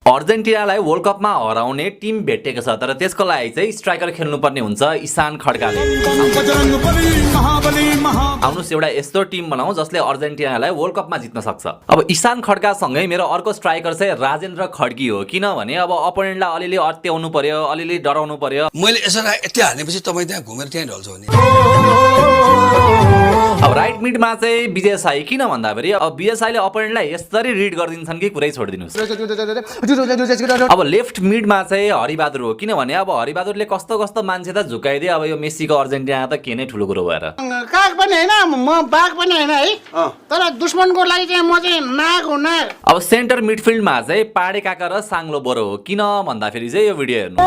अर्जेन्टिनालाई world कपमा हराउने team भेटेको छ, तर त्यसको लागि चाहिँ स्ट्राइकर खेल्नुपर्ने हुन्छ ईशान खड्काले। आउनुहोस् एउटा यस्तो टिम बनाऊ जसले अर्जेन्टिनालाई वर्ल्ड कपमा जित्न सक्छ। अब ईशान खड्कासँगै मेरो अर्को स्ट्राइकर चाहिँ राजेन्द्र खड्की हो, किनभने अब अपोनेन्टलाई अलिअलि अत्याउनु पर्यो, अलिअलि डराउनु पर्यो। मैले यसरी यति हाल्नेपछि तपाईँ त्यहाँ घुमेर त्यहीँ ढल्छ भने। अब राइट मिडमा चाहिँ विजय साई, किन भन्दाखेरि अब विजय साईले अपोनेन्टलाई यसरी रिड गरिदिन्छन् कि कुरै छोडिदिनुहोस्। अब लेफ्ट मिडमा चाहिँ हरिबहादुर हो, किनभने अब हरिबहादुरले कस्तो कस्तो मान्छे त झुकाइदियो। अब यो मेसीको अर्जेन्टिना त के नै ठुलो कुरो भएर काग पनि हैन म बाघ पनि हैन है, तर दुश्मनको लागि चाहिँ म चाहिँ नाग हो नाग। अब सेन्टर मिडफिल्डमा चाहिँ पाडे काका र साङ्लो बोरो हो, किन भन्दाखेरि चाहिँ यो भिडियो हेर्नु।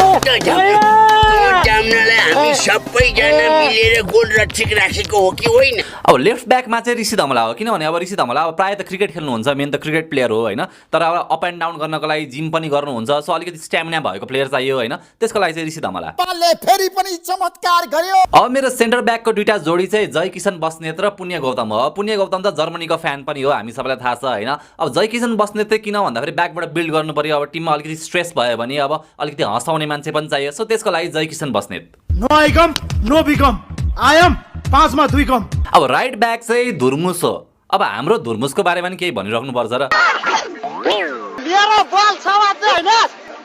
हामी सबैजना मिलेर गोल रक्षक राखेको हो कि होइन? अब लेफ्ट ब्याकमा चाहिँ ऋषि धमला हो, किनभने अब ऋषि धमला अब प्रायः त क्रिकेट खेल्नुहुन्छ, मेन त क्रिकेट प्लेयर हो होइन, तर अब अप एन्ड डाउन गर्नको लागि जिम पनि गर्नुहुन्छ, सो अलिकति स्ट्यामिना भएको प्लेयर चाहियो होइन, त्यसको लागि चाहिँ ऋषि धमला। फेरि पनि चमत्कार गर्यो। अब मेरो सेन्टर ब्याकको दुईटा जोडी चाहिँ जय किशन बस्नेत र पुण्य गौतम हो। पुण्य गौतम त जर्मनीको फ्यान पनि हो, हामी सबैलाई थाहा छ होइन। अब जय किशन बस्नेत चाहिँ किन भन्दाखेरि ब्याकबाट बिल्ड गर्नु पर्यो, अब टिममा अलिकति स्ट्रेस भयो भने अब अलिकति हँसाउने मान्छे पनि चाहियो, सो त्यसको लागि Jay Kishan Basnet. No I come no become I am 5 मा 2 कम। अब राइट ब्याक चाहिँ धुर्मुस हो। अब हाम्रो धुर्मुसको बारेमा नि केही भनिराख्नु पर्छ र। मेरो बल सवा चाहिँ हैन,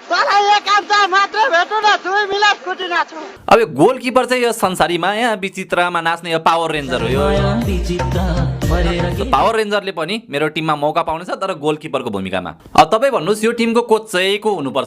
तलाई एक आधा मात्र भेटु न 2 मिनट कुटिना छु। अब यो गोलकिपर चाहिँ यो संसारीमा यहाँ विचित्रमा नाच्ने यो पावर रेन्जर हो। यो पावर रेन्जरले पनि मेरो टिममा मौका पाउनेछ, तर गोलकिपरको भूमिकामा। अब तपाईँ भन्नुहोस् यो टिमको कोच चाहिँ को हुनुपर्छ?